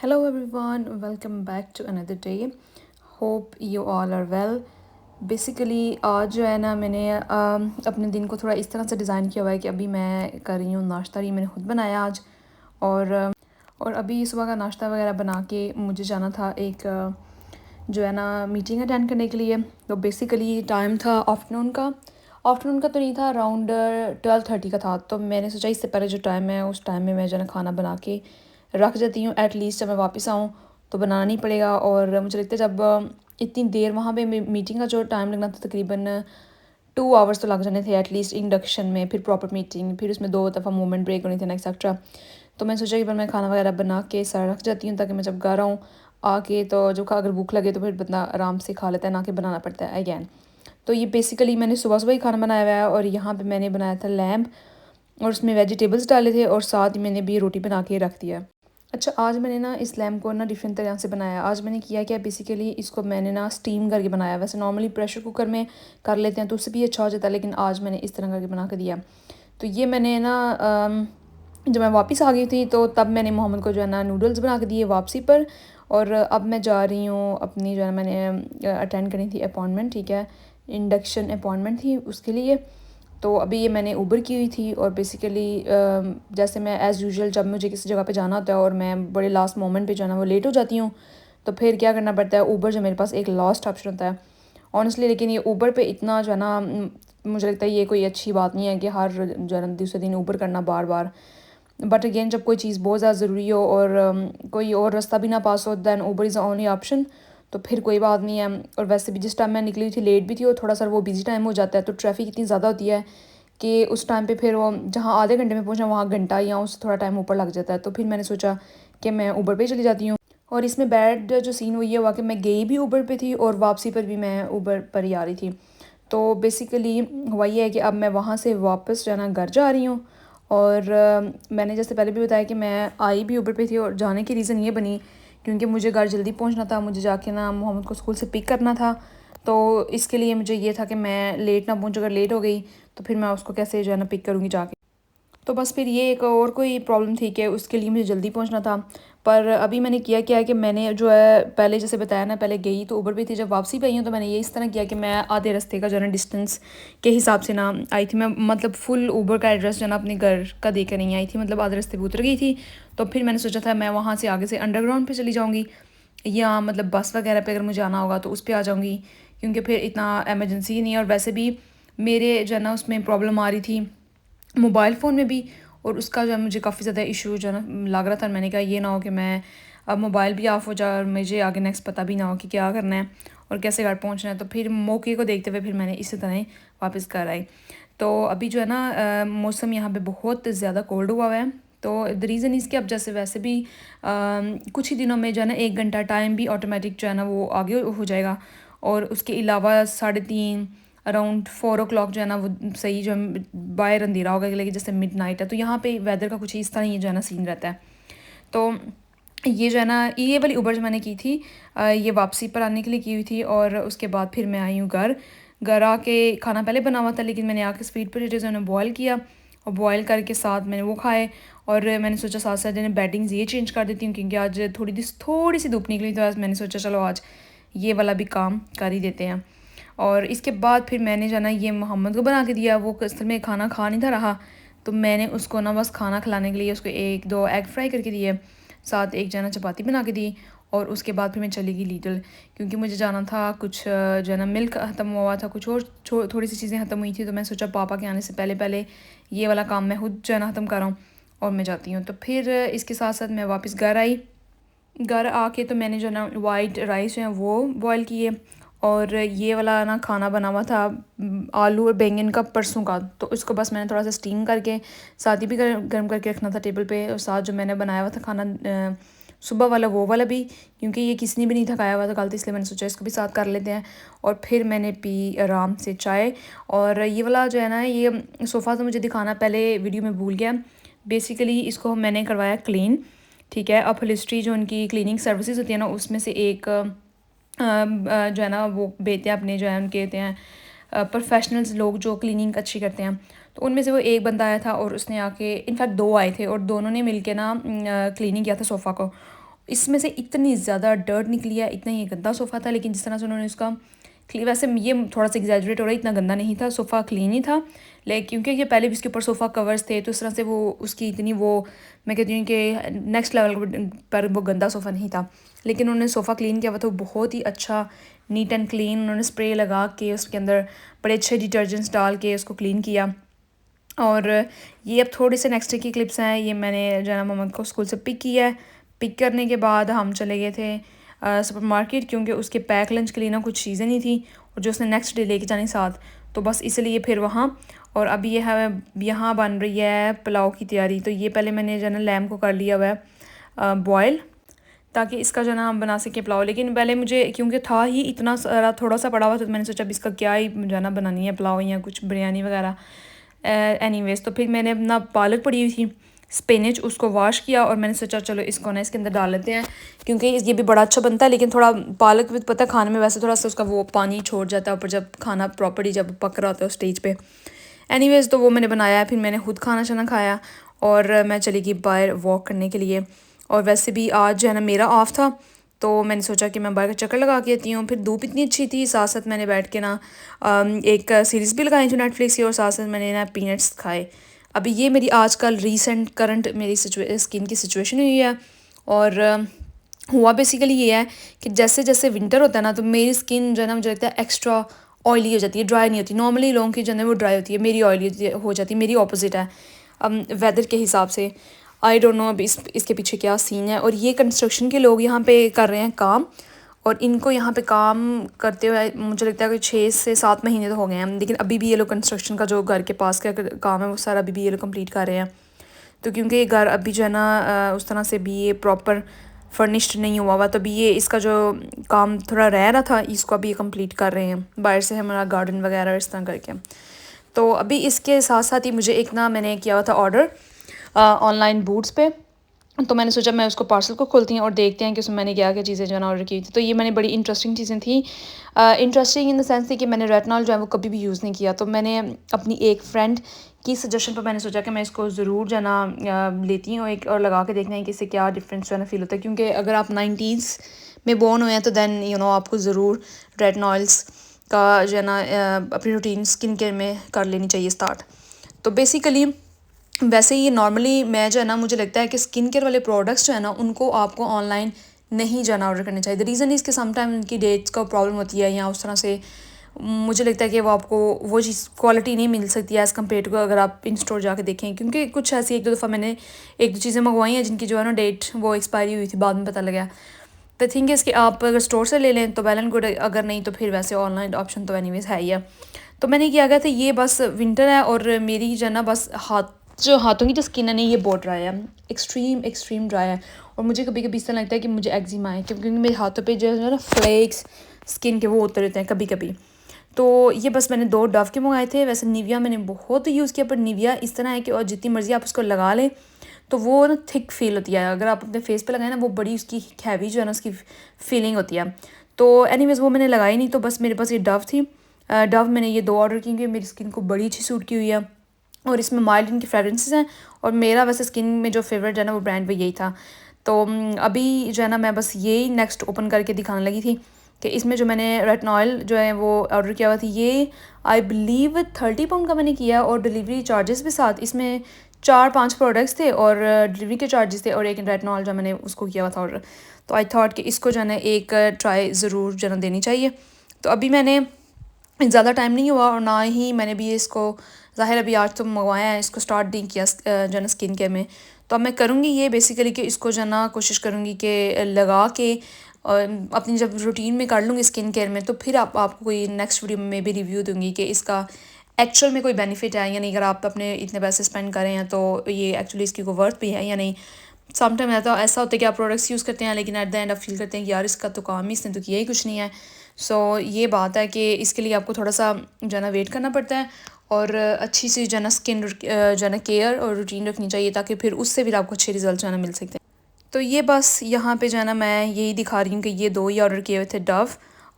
Hello everyone, welcome back to another day. Hope you all are well. Basically आज जो है ना मैंने अपने दिन को थोड़ा इस तरह से डिज़ाइन किया हुआ है कि अभी मैं कर रही हूँ नाश्ता ये मैंने खुद बनाया आज और और अभी सुबह का नाश्ता वगैरह बना के मुझे जाना था एक जो है ना मीटिंग अटेंड करने के लिए। तो बेसिकली टाइम था आफ्टरनून का तो नहीं था, अराउंड 12:30 का था। तो मैंने सोचा इससे पहले जो टाइम है उस टाइम में मैं जो है ना खाना बना के रख जाती हूँ, एटलीस्ट जब मैं वापस आऊँ तो बनाना नहीं पड़ेगा। और मुझे लगता है जब इतनी देर वहाँ पे मीटिंग का जो टाइम लगना था तकरीबन 2 आवर्स तो लग जाने थे एटलीस्ट इंडक्शन में, फिर प्रॉपर मीटिंग, फिर उसमें 2 दफ़ा मोमेंट ब्रेक होने थे एक्सेट्रा। तो मैं सोचा कि पर मैं खाना वगैरह बना के सारा रख जाती हूँ ताकि मैं जब घर आऊँ आके तो जब अगर भूख लगे तो फिर बंदा आराम से खा लेता है, ना कि बनाना पड़ता है अगैन। तो ये बेसिकली मैंने सुबह सुबह ही खाना बनाया हुआ है और यहाँ पे मैंने बनाया था लैम्प और उसमें वेजिटेबल्स डाले थे और साथ ही मैंने भी रोटी बना के रख दिया। अच्छा, आज मैंने ना इस लैम्प को ना डिफरेंट तरह से बनाया। आज मैंने किया क्या, बेसिकली इसको मैंने ना स्टीम करके बनाया। वैसे नॉर्मली प्रेशर कुकर में कर लेते हैं तो उससे भी अच्छा हो जाता है, लेकिन आज मैंने इस तरह करके बना के दिया। तो ये मैंने ना जब मैं वापस आ गई थी तो तब मैंने मोहम्मद को जो है ना नूडल्स बना के दिए वापसी पर। और अब मैं जा रही हूँ अपनी जो है मैंने अटेंड करनी थी अपॉइंटमेंट, ठीक है, इंडक्शन अपॉइंटमेंट थी उसके लिए। तो अभी ये मैंने ऊबर की हुई थी और बेसिकली जैसे मैं एज़ यूजुअल जब मुझे किसी जगह पे जाना होता है और मैं बड़े लास्ट मोमेंट पे जो है ना वो लेट हो जाती हूँ, तो फिर क्या करना पड़ता है, ऊबर जो मेरे पास एक लास्ट ऑप्शन होता है ऑनेस्टली। लेकिन ये ऊबर पे इतना जो है ना मुझे लगता है ये कोई अच्छी बात नहीं है कि हर जो है ना दूसरे दिन ऊबर करना बार बार। बट अगेन जब कोई चीज़ बहुत ज़्यादा ज़रूरी हो और कोई और रास्ता भी ना पास हो, then Uber is the only option. तो फिर कोई बात नहीं है। और वैसे भी जिस टाइम मैं निकली थी लेट भी थी और थोड़ा सा वो बिजी टाइम हो जाता है, तो ट्रैफिक इतनी ज़्यादा होती है कि उस टाइम पे फिर वो जहाँ आधे घंटे में पहुँचना वहाँ घंटा या उससे थोड़ा टाइम ऊपर लग जाता है। तो फिर मैंने सोचा कि मैं ऊबर पे चली जाती हूँ। और इसमें बैड जो सीन वो ये हुआ कि मैं गई भी ऊबर पे थी और वापसी पर भी मैं ऊबर पर ही आ रही थी। तो बेसिकली हुआ ये है कि अब मैं वहाँ से वापस जो है ना घर जा रही हूँ। और मैंने जैसे पहले भी बताया कि मैं आई भी ऊबर पे थी और जाने की रीज़न ये बनी क्योंकि मुझे घर जल्दी पहुँचना था, मुझे जाके ना मोहम्मद को स्कूल से पिक करना था। तो इसके लिए मुझे ये था कि मैं लेट ना पहुँच, अगर लेट हो गई तो फिर मैं उसको कैसे जो है ना पिक करूँगी जाके। तो बस फिर ये एक और कोई प्रॉब्लम थी कि उसके लिए मुझे जल्दी पहुंचना था। पर अभी मैंने किया क्या है कि मैंने जो है पहले जैसे बताया ना, पहले गई तो ऊबर भी थी, जब वापसी पे आई हूँ तो मैंने ये इस तरह किया कि मैं आधे रास्ते का जो है ना डिस्टेंस के हिसाब से ना आई थी। मैं मतलब फुल ऊबर का एड्रेस जो है ना अपने घर का देकर नहीं आई थी, मतलब आधे रास्ते पर उतर गई थी। तो फिर मैंने सोचा था मैं वहाँ से आगे से अंडरग्राउंड पर चली जाऊँगी या मतलब बस वगैरह पर अगर मुझे आना होगा तो उस पर आ जाऊँगी, क्योंकि फिर इतना एमरजेंसी ही नहीं है। और वैसे भी मेरे जो है ना उसमें प्रॉब्लम आ रही थी मोबाइल फ़ोन में भी, और उसका जो है मुझे काफ़ी ज़्यादा इशू जो है ना लग रहा था। मैंने कहा ये ना हो कि मैं अब मोबाइल भी ऑफ हो जाए और मुझे आगे नेक्स्ट पता भी ना हो कि क्या करना है और कैसे घर पहुंचना है। तो फिर मौके को देखते हुए फिर मैंने इसी तरह ही वापस घर आई। तो अभी जो है ना मौसम यहाँ पे बहुत ज़्यादा कोल्ड हुआ है। तो द रीज़न इसके अब जैसे वैसे भी कुछ ही दिनों में जो है ना 1 घंटा टाइम भी ऑटोमेटिक जो है ना वो आगे हो जाएगा। और उसके अलावा 3:30 अराउंड 4 o'clock जो है ना वो सही जो है बाहर अंधेरा होगा, लेकिन जैसे मिड नाइट है तो यहाँ पे वेदर का कुछ इस तरह ही जो है ना सीन रहता है। तो ये जो है ना ये वाली उबर जो मैंने की थी ये वापसी पर आने के लिए की हुई थी। और उसके बाद फिर मैं आई हूँ घर। घर आके खाना पहले बना हुआ था, लेकिन मैंने आके स्वीट पोटैटोज़ मैंने बॉयल किया और बॉयल करके साथ मैंने वो खाए। और मैंने सोचा साथ साथ मैंने बेडिंग्स ये चेंज कर देती हूँ क्योंकि आज थोड़ी सी धूप निकली, तो आज मैंने सोचा चलो आज ये वाला भी काम कर ही देते हैं। और इसके बाद फिर मैंने जो है ना ये मोहम्मद को बना के दिया। वो असल में खाना खा नहीं था रहा, तो मैंने उसको ना बस खाना खिलाने के लिए उसको 1-2 एग फ्राई करके दिए, साथ एक जो है ना चपाती बना के दी। और उसके बाद फिर मैं चली गई लीडल, क्योंकि मुझे जाना था कुछ जो है ना मिल्क ख़त्म हुआ था, कुछ और थोड़ी सी चीज़ें ख़त्म हुई थी। तो मैं सोचा पापा के आने से पहले पहले ये वाला काम मैं खुद जो है ना ख़त्म कर रहा हूँ और मैं जाती हूँ। तो फिर इसके साथ साथ मैं वापस घर आई। घर आके तो मैंने जो ना वाइट राइस जो है वो बॉयल किए और ये वाला ना खाना बना हुआ था आलू और बैंगन का परसों का, तो इसको बस मैंने थोड़ा सा स्टीम करके साथ ही भी गर्म करके रखना था टेबल पे। और साथ जो मैंने बनाया हुआ था खाना सुबह वाला वो वाला भी, क्योंकि ये किसी ने भी नहीं था खाया हुआ था कल, तो इसलिए मैंने सोचा इसको भी साथ कर लेते हैं। और फिर मैंने पी आराम से चाय। और ये वाला जो है ना ये सोफ़ा तो मुझे दिखाना पहले वीडियो में भूल गया। बेसिकली इसको मैंने करवाया क्लीन, ठीक है। अपहोल्स्ट्री जो उनकी क्लीनिंग सर्विसेज होती है ना उसमें से एक जो है ना वो बेचते हैं अपने जो है उनके होते हैं प्रोफेशनल्स लोग जो क्लीनिंग अच्छी करते हैं। तो उनमें से वो एक बंदा आया था और उसने आके, इनफैक्ट 2 आए थे और दोनों ने मिलके ना क्लीनिंग किया था सोफ़ा को। इसमें से इतनी ज़्यादा डर्ट निकली है, इतना ही गंदा सोफ़ा था। लेकिन जिस तरह से उन्होंने उसका वैसे ये थोड़ा सा एग्जैजरेट हो रहा है, इतना गंदा नहीं था, सोफ़ा क्लीन ही था। लेकिन क्योंकि ये पहले भी इसके ऊपर सोफ़ा कवर्स थे, तो इस तरह से वो उसकी इतनी वो मैं कहती हूँ कि नेक्स्ट लेवल पर वो गंदा सोफ़ा नहीं था। लेकिन उन्होंने सोफ़ा क्लीन किया हुआ था बहुत ही अच्छा, नीट एंड क्लीन। उन्होंने स्प्रे लगा के उसके अंदर बड़े अच्छे डिटर्जेंट्स डाल के उसको क्लीन किया। और ये अब थोड़े से नेक्स्ट डे की क्लिप्स हैं। ये मैंने जाना मोहम्मद को स्कूल से पिक किया है। पिक करने के बाद हम चले गए थे सुपर मार्केट, क्योंकि उसके पैक लंच के लिए ना कुछ चीज़ें नहीं थी और जो उसने नेक्स्ट डे लेके जानी साथ, तो बस इसलिए फिर वहाँ। और अभी ये है यहाँ बन रही है पुलाव की तैयारी। तो ये पहले मैंने जो है ना लैम को कर लिया हुआ है बॉयल, ताकि इसका जो है ना हम बना सकें पुलाव। लेकिन पहले मुझे क्योंकि था ही इतना सारा थोड़ा सा पड़ा हुआ, तो मैंने सोचा अब इसका क्या ही जो है ना बनानी है पुलाव या कुछ बिरयानी वगैरह। एनीवेज तो फिर मैंने अपना पालक पड़ी हुई थी, स्पिनच, उसको वॉश किया और मैंने सोचा चलो इसको ना इसके अंदर डाल लेते हैं, क्योंकि ये भी बड़ा अच्छा बनता है। लेकिन थोड़ा पालक भी पता है खाने में वैसे थोड़ा सा उसका वो पानी छोड़ जाता है ऊपर, जब खाना प्रॉपर्ली जब पक रहा होता है उस स्टेज पे। एनीवेज तो वो मैंने बनाया, फिर मैंने खुद खाना शाना खाया और मैं चली गई बाहर वॉक करने के लिए। और वैसे भी आज जो है ना मेरा ऑफ था, तो मैंने सोचा कि मैं बाहर का चक्कर लगा के आती हूँ। फिर धूप इतनी अच्छी थी, साथ साथ मैंने बैठ के ना एक सीरीज़ भी लगाई थी नेटफ्लिक्स की, और साथ साथ मैंने ना पीनट्स खाए। अभी ये मेरी आजकल रीसेंट करंट मेरी स्किन की सिचुएशन हुई है। और हुआ बेसिकली ये है कि जैसे जैसे विंटर होता है ना, तो मेरी स्किन जो है ना मुझे लगता है एक्स्ट्रा ऑयली हो जाती है, ड्राई नहीं होती। नॉर्मली लोगों की जो है वो ड्राई होती है, मेरी ऑयली हो जाती है, मेरी ऑपोजिट है वेदर के हिसाब से। आई डोंट नो अब इसके पीछे क्या सीन है। और ये कंस्ट्रक्शन के लोग यहाँ पे कर रहे हैं काम, और इनको यहाँ पे काम करते हुए मुझे लगता है कि 6 से 7 महीने तो हो गए हैं। लेकिन अभी भी ये लोग कंस्ट्रक्शन का जो घर के पास का काम है वो सारा अभी भी ये लोग कंप्लीट कर रहे हैं। तो क्योंकि ये घर अभी जो है ना उस तरह से भी ये प्रॉपर फर्निश्ड नहीं हुआ, तो अभी ये इसका जो काम थोड़ा रह रहा था, इसको अभी ये कंप्लीट कर रहे हैं। बाहर से हमारा गार्डन वगैरह इस तरह करके। तो अभी इसके साथ साथ ही मुझे एक ना मैंने किया हुआ था ऑर्डर ऑनलाइन बूट्स पे। तो मैंने सोचा मैं उसको पार्सल को खोलती हैं और देखते हैं कि उसमें मैंने क्या क्या चीज़ें जो है ना ऑर्डर की थी। तो ये मैंने बड़ी इंटरेस्टिंग चीज़ें थी, इंटरेस्टिंग इन द सेंस थी कि मैंने रेटिनॉल जो है वो कभी भी यूज़ नहीं किया। तो मैंने अपनी एक फ्रेंड की सजेशन पर मैंने सोचा कि मैं इसको ज़रूर जो है ना लेती हूँ एक, और लगा के देखना है कि इससे क्या डिफरेंस जो है ना फील होता है। क्योंकि अगर आप 90s में बोर्न हुए हैं तो दैन आपको ज़रूर रेटिनॉल्स का जो है ना अपनी रूटीन स्किन केयर में कर लेनी चाहिए स्टार्ट। तो बेसिकली वैसे ये नॉर्मली मैं जो है ना मुझे लगता है कि स्किन केयर वाले प्रोडक्ट्स जो है ना उनको आपको ऑनलाइन नहीं जाना ऑर्डर करने चाहिए। द रीज़न इज़ कि समटाइम उनकी डेट्स का प्रॉब्लम होती है, या उस तरह से मुझे लगता है कि वो आपको वो चीज़ क्वालिटी नहीं मिल सकती है एज़ कम्पेयर टू अगर आप इन स्टोर जाके देखें। क्योंकि कुछ ऐसी एक दो दफ़ा मैंने एक दो चीज़ें मंगवाई हैं जिनकी जो है ना डेट वो एक्सपायरी हुई थी, बाद में पता लगा। द थिंग इज़ कि आप अगर स्टोर से ले लें तो वेल एंड गुड, अगर नहीं तो फिर वैसे ऑनलाइन ऑप्शन तो एनीवेज है ही है। तो मैंने किया गया था, ये बस विंटर है और मेरी जो है ना बस हाथों की जो स्किन है ना ये बहुत ड्राई है, एक्सट्रीम ड्राई है। और मुझे कभी कभी इस तरह लगता है कि मुझे एक्जिमा है, क्योंकि मेरे हाथों पे जो है ना फ्लेक्स स्किन के वो होते रहते हैं कभी कभी। तो ये बस मैंने 2 डव के मंगाए थे। वैसे निविया मैंने बहुत यूज़ किया, पर निविया इस तरह है कि और जितनी मर्ज़ी आप उसको लगा लें तो वो ना थिक फील होती है। अगर आप अपने फेस पे लगाएं ना वो बड़ी उसकी हैवी जो है ना उसकी फीलिंग होती है। तो एनीवेज़ वो मैंने लगाई नहीं, तो बस मेरे पास ये डव थी। डव मैंने ये 2 ऑर्डर की, क्योंकि मेरी स्किन को बड़ी अच्छी सूट की हुई है और इसमें माइल्ड इनकी फ्रेगरेंसेस हैं। और मेरा वैसे स्किन में जो फेवरेट है ना वो ब्रांड भी यही था। तो अभी जो है ना मैं बस यही नेक्स्ट ओपन करके दिखाने लगी थी कि इसमें जो मैंने रेटिनॉल जो है वो ऑर्डर किया हुआ थी, ये आई बिलीव 30 पाउंड का मैंने किया, और डिलीवरी चार्जेस भी साथ। इसमें 4-5 प्रोडक्ट्स थे और डिलीवरी के चार्जेस थे, और एक रेटिनॉल जो मैंने उसको किया हुआ था ऑर्डर। तो आई थॉट कि इसको जो है ना एक ट्राई ज़रूर जो है ना देनी चाहिए। तो अभी मैंने ज़्यादा टाइम नहीं हुआ और ना ही मैंने भी इसको ज़ाहिर अभी आज तो मंगवाया है, इसको स्टार्ट नहीं किया जो है ना स्किन केयर में। तो अब मैं करूँगी ये बेसिकली कि इसको जो है ना कोशिश करूँगी कि लगा के अपनी जब रूटीन में कर लूँगी स्किन केयर में, तो फिर आपको कोई नेक्स्ट वीडियो में भी रिव्यू दूँगी कि इसका एक्चुअल में कोई बेनिफिट है या नहीं। अगर आप अपने इतने पैसे स्पेंड करें हैं तो ये एक्चुअली इसकी कोई वर्थ भी है या नहीं। समटाइम ऐसा होता है कि आप प्रोडक्ट्स यूज़ करते हैं लेकिन एट द एंड आप फील करते हैं कि यार इसका तो काम ही इसने तो किया ही कुछ नहीं है। सो ये बात है कि इसके लिए आपको थोड़ा सा जो है ना वेट करना पड़ता है, और अच्छी सी जो है ना स्किन जो है ना केयर और रूटीन रखनी चाहिए, ताकि फिर उससे फिर आपको अच्छे रिजल्ट जो है ना मिल सकते हैं। तो ये बस यहाँ पे जो है ना मैं यही दिखा रही हूँ कि ये 2 ही ऑर्डर किए हुए थे डव।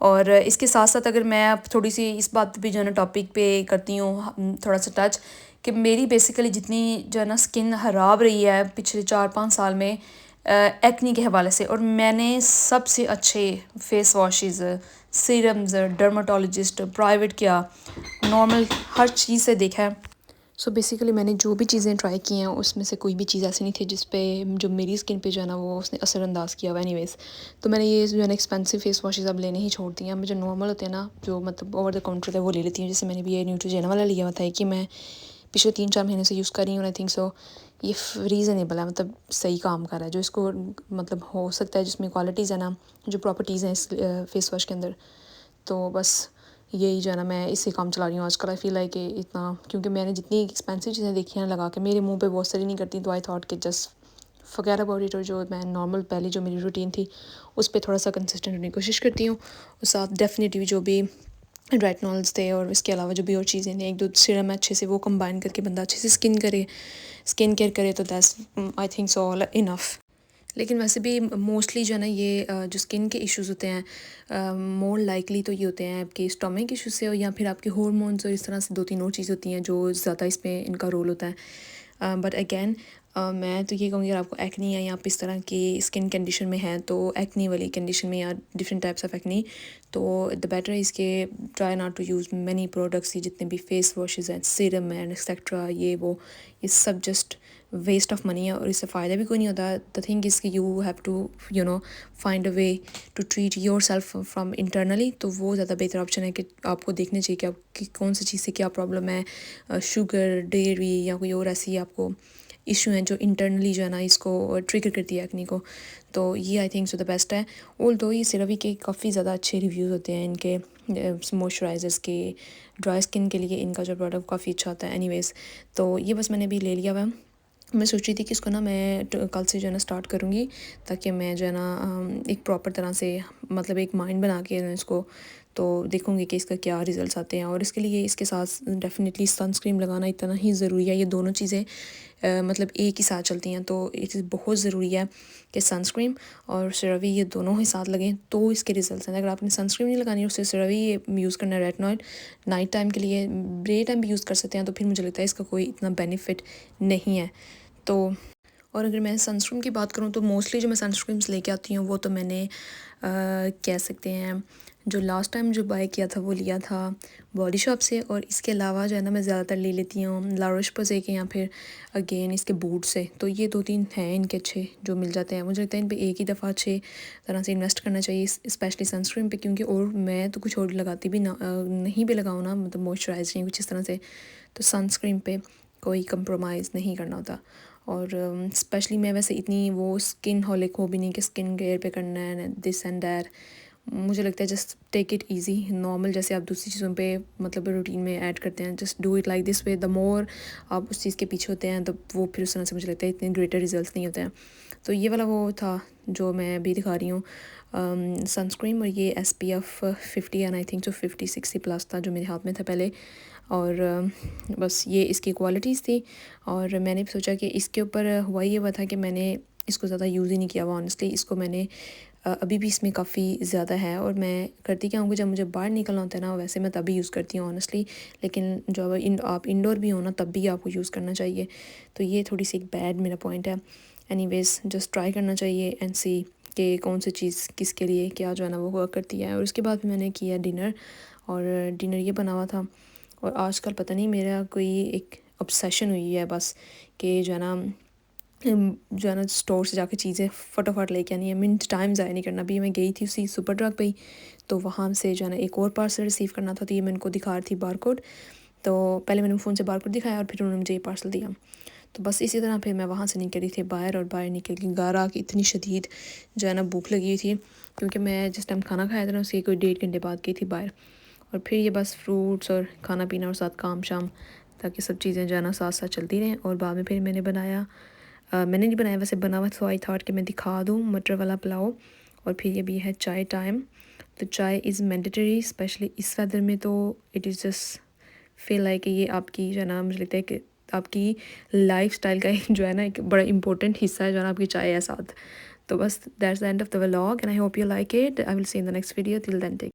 और इसके साथ साथ अगर मैं अब थोड़ी सी इस बात पे जो है ना टॉपिक पे करती हूँ थोड़ा सा टच, कि मेरी बेसिकली जितनी जो है ना स्किन ख़राब रही है पिछले 4-5 साल में, एक्नी के हवाले से। और मैंने सबसे अच्छे face washes, serums, dermatologist, private क्या, नॉर्मल, हर चीज़ से देखा है। सो बेसिकली मैंने जो भी चीज़ें ट्राई की हैं उसमें से कोई भी चीज़ ऐसी नहीं थी जिस पे जो मेरी स्किन पे जो है ना वो उसने असरअंदाज़ किया हुआ एनीवेज़। तो मैंने ये जो है ना एक्सपेंसिव फेस वॉशेज़ अब लेने ही छोड़ दिए हैं। मुझे नॉर्मल होते हैं ना जो मतलब ओवर द काउंटर होते हैं वो ले लेती हूँ। जैसे मैंने भी ये न्यूट्रोजेना वाला लिया हुआ था कि मैं पिछले 3-4 महीने से यूज़ कर रही हूँ। आई थिंक सो ये रीज़नेबल है, मतलब सही काम कर रहा है। जो इसको मतलब हो सकता है जिसमें क्वालिटीज़ है ना, जो प्रॉपर्टीज़ हैं इस फेस वॉश के अंदर, तो बस यही जो है ना मैं इससे काम चला रही हूँ आजकल। आई फील लाइक कि इतना, क्योंकि मैंने जितनी एक्सपेंसिव चीज़ें देखी हैं लगा के मेरे मुंह पे बहुत सारी नहीं करती, तो आई थॉट कि जस्ट फॉरगेट अबाउट इट। और जो मैं नॉर्मल पहले जो मेरी रूटीन थी उस पर थोड़ा सा कंसिस्टेंट होने की कोशिश करती हूँ। और साथ डेफिनेटली जो भी रेटनॉल्स थे और इसके अलावा जो भी और चीज़ें थी, 1-2 सीरम अच्छे से वो कंबाइन करके बंदा अच्छे से स्किन केयर करे, तो that's I think so all enough. लेकिन वैसे भी मोस्टली जो है ना ये जो स्किन के इश्यूज़ होते हैं मोर लाइकली तो ये होते हैं आपके स्टमक इशू से, और या फिर आपके हार्मोन्स, और इस तरह से 2-3 और चीज़ होती हैं जो ज़्यादा इसमें इनका रोल होता है। बट अगेन मैं तो ये कहूँगी अगर आपको एक्नी है या आप इस तरह की स्किन कंडीशन में हैं, तो एक्नी वाली कंडीशन में या डिफरेंट टाइप्स ऑफ एक्नी, तो द बेटर इज़ के try not to use many products. ये जितने भी फेस वॉशेज़ हैं, सीरम एंड एक्सेट्रा, ये सब जस्ट वेस्ट ऑफ मनी है और इससे फ़ायदा भी कोई नहीं होता। द थिंग इज़ कि you have to find a way to treat yourself from internally. तो वो ज़्यादा बेहतर ऑप्शन है कि आपको देखना चाहिए कि आपकी कौन सी चीज़ से क्या प्रॉब्लम है, शुगर, डेयरी या कोई और ऐसी आपको इशू हैं जो इंटरनली जो है ना इसको ट्रिगर करती है एक्नी को। तो ये I think so the best है। ऑल दो ये CeraVe के काफ़ी ज़्यादा अच्छे रिव्यूज़ होते हैं इनके मॉइस्चराइज़र्स के, ड्राई स्किन के लिए इनका जो प्रोडक्ट काफ़ी अच्छा होता है एनीवेज़। तो ये बस मैंने भी ले लिया हुआ है। मैं सोच रही थी कि इसको ना मैं कल से जो है ना स्टार्ट करूँगी, ताकि मैं जो है ना एक प्रॉपर तरह से मतलब एक माइंड बना के इसको तो देखूँगी कि इसका क्या रिजल्ट्स आते हैं। और इसके लिए इसके साथ डेफिनेटली सनस्क्रीन लगाना इतना ही ज़रूरी है। ये दोनों चीज़ें मतलब एक ही साथ चलती हैं, तो ये चीज़ बहुत ज़रूरी है कि सनस्क्रीन और CeraVe ये दोनों ही साथ लगें तो इसके रिजल्ट्स हैं। अगर आपने सनस्क्रीन नहीं लगानी और उससे CeraVe यूज़ करना है रेटिनॉइड नाइट टाइम के लिए, डे टाइम भी यूज़ कर सकते हैं, तो फिर मुझे लगता है इसका कोई इतना बेनिफिट नहीं है। तो और अगर मैं सनस्क्रीन की बात करूँ तो मोस्टली जो मैं सनस्क्रीन्स लेके आती हूँ वो तो मैंने कह सकते हैं जो लास्ट टाइम जो बाय किया था वो लिया था बॉडी शॉप से। और इसके अलावा जो है ना मैं ज़्यादातर ले लेती हूँ ला रोच पोज़े के या फिर अगेन इसके बूट से। तो ये 2-3 हैं इनके अच्छे जो मिल जाते हैं। मुझे लगता है इन पे एक ही दफ़ा अच्छे तरह से इन्वेस्ट करना चाहिए, स्पेशली सनस्क्रीन पे, क्योंकि और मैं तो कुछ और लगाती भी ना नहीं भी लगाऊँ ना, मतलब मॉइस्चराइज़ नहीं कुछ इस तरह से, तो सनस्क्रीन पे कोई कंप्रोमाइज़ नहीं करना होता। और स्पेशली मैं वैसे इतनी वो स्किन हॉलिक हो भी नहीं कि स्किन केयर पे करना है दिस एंड दैट। मुझे लगता है just take it easy, normal जैसे आप दूसरी चीज़ों पे मतलब रूटीन में ऐड करते हैं, just do it like this way. The more आप उस चीज़ के पीछे होते हैं तो वो फिर उस तरह से मुझे लगता है इतने ग्रेटर रिजल्ट्स नहीं होते हैं। तो ये वाला वो था जो मैं अभी दिखा रही हूँ सनस्क्रीन, और ये SPF 50 एंड आई थिंक जो 50-60 प्लस था जो मेरे हाथ में था पहले। और बस ये इसकी क्वालिटीज़ थी। और मैंने भी सोचा कि इसके ऊपर हुआ ये हुआ था कि मैंने इसको ज़्यादा यूज़ ही नहीं किया हुआ ऑनेस्टली। इसको मैंने अभी भी इसमें काफ़ी ज़्यादा है, और मैं करती क्या हूँ कि जब मुझे बाहर निकलना होता है ना वैसे मैं तभी यूज़ करती हूँ ऑनेस्टली। लेकिन जब आप इंडोर भी हो ना तब भी आपको यूज़ करना चाहिए। तो ये थोड़ी सी एक बैड मेरा पॉइंट है। एनीवेज जस्ट ट्राई करना चाहिए एंड सी कि कौन सी चीज़ किसके लिए क्या जो है ना वो वर्क करती है। और उसके बाद मैंने किया डिनर, और डिनर ये बना हुआ था। और आजकल पता नहीं मेरा कोई एक ऑब्सेशन हुई है बस कि जो है ना स्टोर से जाके चीज़ें फटाफट लेके आनी है, मिनट टाइम ज़ाया नहीं करना। अभी मैं गई थी उसी सुपर ड्रग पे ही, तो वहाँ से जो है ना एक और पार्सल रिसीव करना था। तो ये मैं उनको दिखा रही थी बारकोड, तो पहले मैंने फ़ोन से बारकोड दिखाया और फिर उन्होंने मुझे ये पार्सल दिया। तो बस इसी तरह फिर मैं वहाँ से निकली थी बाहर, और बाहर निकल के घर आके इतनी शदीद जो है ना भूख लगी हुई थी, क्योंकि मैं जिस टाइम खाना खाया था ना उसके कोई 1.5 घंटे बाद गई थी बाहर। और फिर ये बस फ्रूट्स और खाना पीना और साथ काम शाम, ताकि सब चीज़ें जो है ना साथ साथ चलती रहें। और बाद में फिर मैंने मैंने नहीं बनाया वैसे, बना हुआ, तो आई थॉट कि मैं दिखा दूँ मटर वाला पुलाव। और फिर ये भी है चाय टाइम। तो चाय इज़ मैंडेटरी, स्पेशली इस वेदर में। तो it is just feel like ये आपकी जो है ना मुझे लगता है कि आपकी लाइफस्टाइल का एक जो है ना एक बड़ा इंपॉर्टेंट हिस्सा है जो है ना आपकी चाय है साथ। तो बस that's the end of the vlog and I hope you like it. I will see in the next video. Till then take